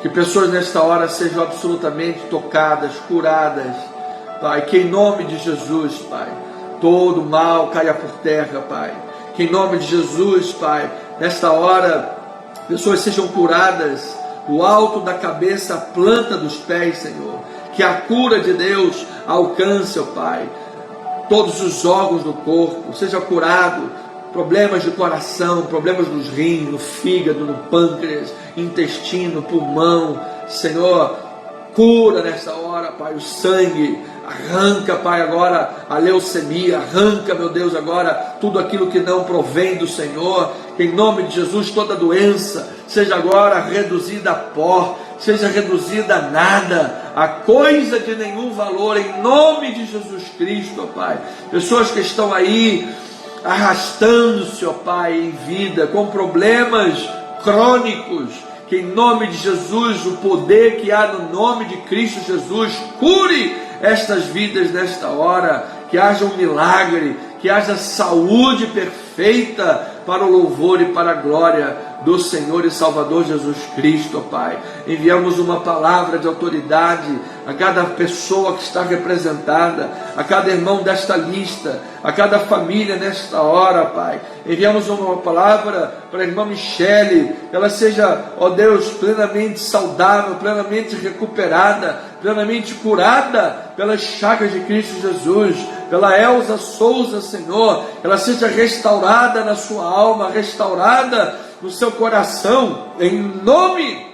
Que pessoas nesta hora sejam absolutamente tocadas, curadas, Pai, que em nome de Jesus, Pai, todo mal caia por terra, Pai. Que em nome de Jesus, Pai, nesta hora, pessoas sejam curadas do alto da cabeça à planta dos pés, Senhor. Que a cura de Deus alcance, ó Pai, todos os órgãos do corpo, seja curado, problemas de coração, problemas nos rins, no fígado, no pâncreas, intestino, pulmão, Senhor, cura nesta hora, Pai, o sangue, arranca, Pai, agora a leucemia, arranca, meu Deus, agora tudo aquilo que não provém do Senhor, que em nome de Jesus toda doença seja agora reduzida a pó, seja reduzida a nada, a coisa de nenhum valor, em nome de Jesus Cristo, ó Pai. Pessoas que estão aí arrastando-se, ó Pai, em vida, com problemas crônicos, que em nome de Jesus, o poder que há no nome de Cristo Jesus, cure estas vidas nesta hora, que haja um milagre, que haja saúde perfeita para o louvor e para a glória do Senhor e Salvador Jesus Cristo, ó Pai. Enviamos uma palavra de autoridade a cada pessoa que está representada, a cada irmão desta lista, a cada família nesta hora, Pai. Enviamos uma palavra para a irmã Michele, que ela seja, ó Deus, plenamente saudável, plenamente recuperada, plenamente curada pelas chagas de Cristo Jesus, pela Elza Souza, Senhor, ela seja restaurada na sua alma, restaurada no seu coração, em nome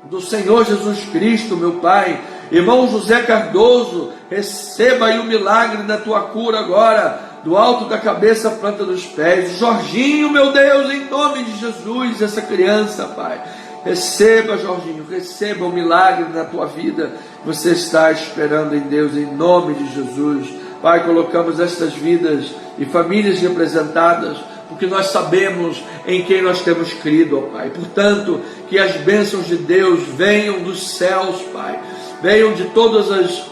do Senhor Jesus Cristo, meu Pai. Irmão José Cardoso, receba aí o milagre da tua cura agora, do alto da cabeça à planta dos pés. Jorginho, meu Deus, em nome de Jesus, essa criança, Pai, receba, Jorginho, receba o milagre na tua vida, você está esperando em Deus, em nome de Jesus. Pai, colocamos estas vidas e famílias representadas, porque nós sabemos em quem nós temos crido, ó Pai. Portanto, que as bênçãos de Deus venham dos céus, Pai, venham de todas as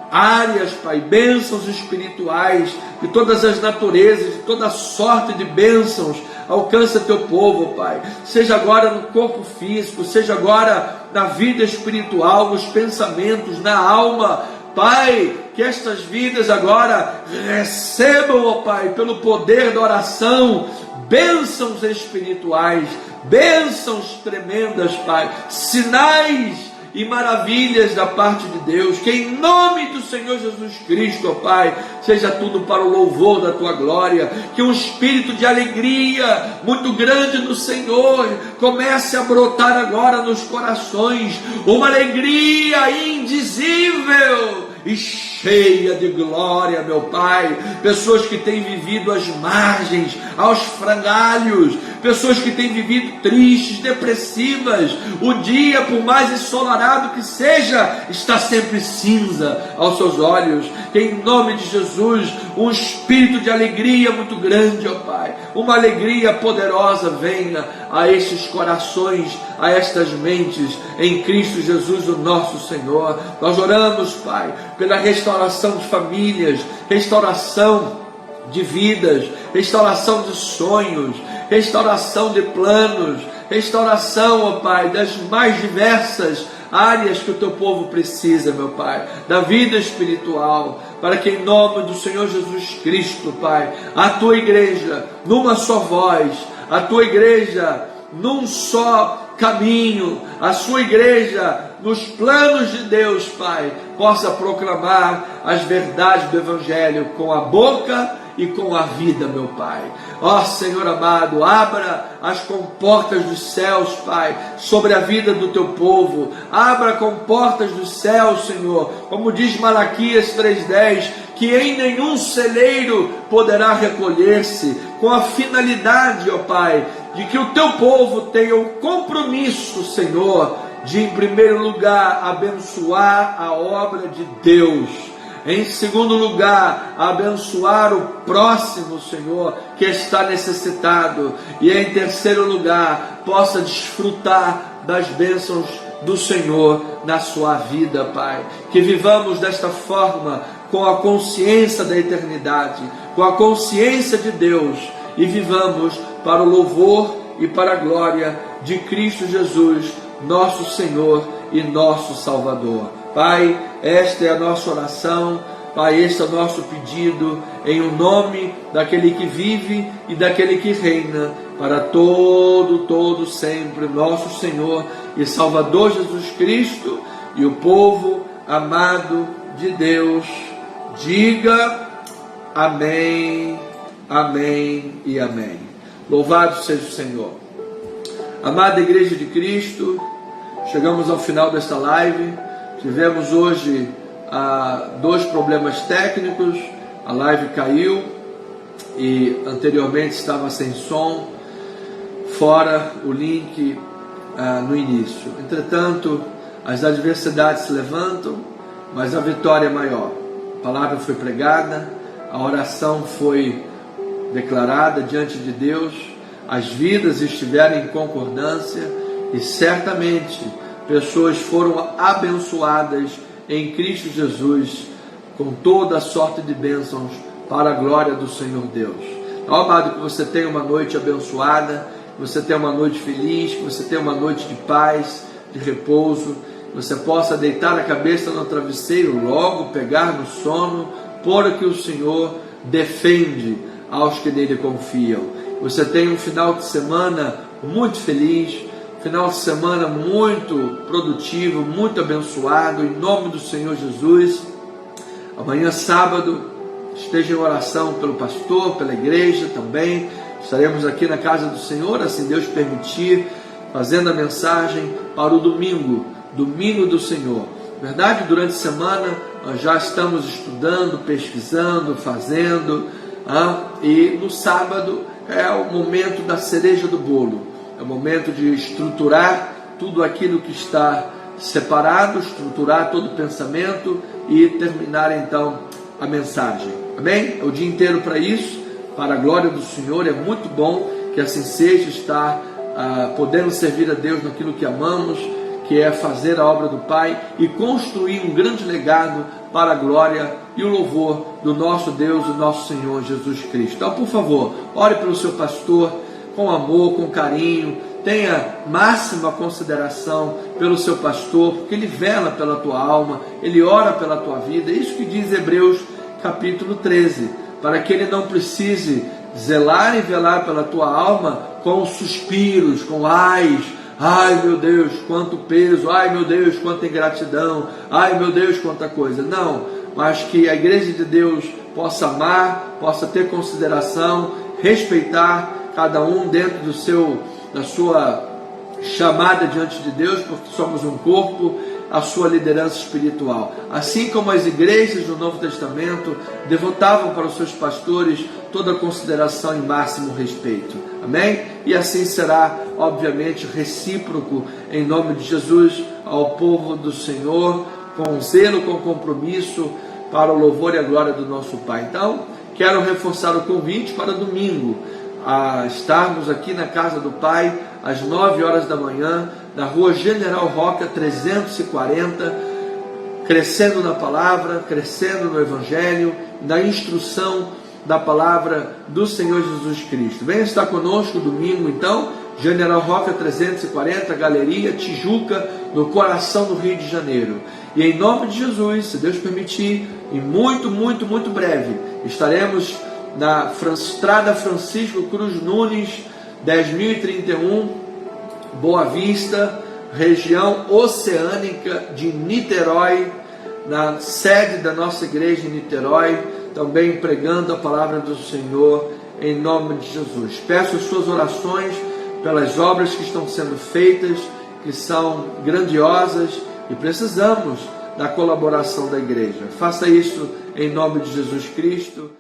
áreas, Pai, bênçãos espirituais, de todas as naturezas, de toda sorte de bênçãos, alcança teu povo, Pai, seja agora no corpo físico, seja agora na vida espiritual, nos pensamentos, na alma, Pai, que estas vidas agora recebam, ó Pai, pelo poder da oração, bênçãos espirituais, bênçãos tremendas, Pai, sinais e maravilhas da parte de Deus, que em nome do Senhor Jesus Cristo, ó Pai, seja tudo para o louvor da tua glória, que um espírito de alegria muito grande no Senhor comece a brotar agora nos corações, uma alegria indizível e cheia de glória, meu Pai. Pessoas que têm vivido às margens, aos frangalhos, pessoas que têm vivido tristes, depressivas, o dia, por mais ensolarado que seja, está sempre cinza aos seus olhos. Que em nome de Jesus, um espírito de alegria muito grande, ó Pai, uma alegria poderosa venha a estes corações, a estas mentes, em Cristo Jesus, o nosso Senhor. Nós oramos, Pai, pela restauração de famílias, restauração de vidas, restauração de sonhos, restauração de planos, restauração, ó Pai, das mais diversas áreas que o teu povo precisa, meu Pai, da vida espiritual, para que em nome do Senhor Jesus Cristo, Pai, a tua igreja numa só voz, a tua igreja num só caminho, a sua igreja nos planos de Deus, Pai, possa proclamar as verdades do Evangelho com a boca e com a vida, meu Pai. Ó Senhor amado, abra as comportas dos céus, Pai, sobre a vida do teu povo. Abra comportas dos céus, Senhor, como diz Malaquias 3:10, que em nenhum celeiro poderá recolher-se, com a finalidade, ó Pai, de que o teu povo tenha o compromisso, Senhor, de em primeiro lugar abençoar a obra de Deus, em segundo lugar abençoar o próximo, Senhor, que está necessitado, e em terceiro lugar possa desfrutar das bênçãos do Senhor na sua vida, Pai. Que vivamos desta forma, com a consciência da eternidade, com a consciência de Deus, e vivamos para o louvor e para a glória de Cristo Jesus, nosso Senhor e nosso Salvador. Pai, esta é a nossa oração, Pai, este é o nosso pedido, em o nome daquele que vive e daquele que reina, para todo sempre, nosso Senhor e Salvador Jesus Cristo, e o povo amado de Deus, diga amém, amém e amém. Louvado seja o Senhor. Amada Igreja de Cristo, chegamos ao final desta live. Tivemos hoje 2 problemas técnicos, a live caiu e anteriormente estava sem som, fora o link no início. Entretanto, as adversidades se levantam, mas a vitória é maior. A palavra foi pregada, a oração foi declarada diante de Deus, as vidas estiveram em concordância e certamente pessoas foram abençoadas em Cristo Jesus com toda a sorte de bênçãos para a glória do Senhor Deus. Então, amado, que você tenha uma noite abençoada, que você tenha uma noite feliz, que você tenha uma noite de paz, de repouso, que você possa deitar a cabeça no travesseiro, logo pegar no sono, porque o Senhor defende aos que nele confiam. Você tenha um final de semana muito feliz, final de semana muito produtivo, muito abençoado, em nome do Senhor Jesus. Amanhã, sábado, esteja em oração pelo pastor, pela igreja também. Estaremos aqui na casa do Senhor, assim Deus permitir, fazendo a mensagem para o domingo do Senhor. Na verdade, durante a semana, nós já estamos estudando, pesquisando, fazendo, e no sábado é o momento da cereja do bolo. É o momento de estruturar tudo aquilo que está separado, estruturar todo o pensamento e terminar então a mensagem. Amém? É o dia inteiro para isso, para a glória do Senhor. É muito bom que assim seja, estar podendo servir a Deus naquilo que amamos, que é fazer a obra do Pai e construir um grande legado para a glória e o louvor do nosso Deus, do nosso Senhor Jesus Cristo. Então, por favor, ore pelo seu pastor, com amor, com carinho, tenha máxima consideração pelo seu pastor, porque ele vela pela tua alma, ele ora pela tua vida. É isso que diz Hebreus capítulo 13, para que ele não precise zelar e velar pela tua alma com suspiros, com ai meu Deus, quanto peso, ai meu Deus, quanta ingratidão, ai meu Deus, quanta coisa. Não, mas que a igreja de Deus possa amar, possa ter consideração, respeitar cada um dentro da sua chamada diante de Deus, porque somos um corpo, a sua liderança espiritual. Assim como as igrejas do Novo Testamento devotavam para os seus pastores toda a consideração e máximo respeito. Amém? E assim será, obviamente, recíproco em nome de Jesus ao povo do Senhor, com zelo, com compromisso, para o louvor e a glória do nosso Pai. Então, quero reforçar o convite para domingo, a estarmos aqui na casa do Pai, às 9 horas da manhã, na rua General Roca 340, crescendo na palavra, crescendo no Evangelho, na instrução da palavra do Senhor Jesus Cristo. Venha estar conosco domingo, então, General Roca 340, Galeria Tijuca, no coração do Rio de Janeiro. E em nome de Jesus, se Deus permitir, em muito breve, estaremos na Estrada Francisco Cruz Nunes, 10.031, Boa Vista, região oceânica de Niterói, na sede da nossa igreja em Niterói, também pregando a palavra do Senhor em nome de Jesus. Peço as suas orações pelas obras que estão sendo feitas, que são grandiosas, e precisamos da colaboração da igreja. Faça isso em nome de Jesus Cristo.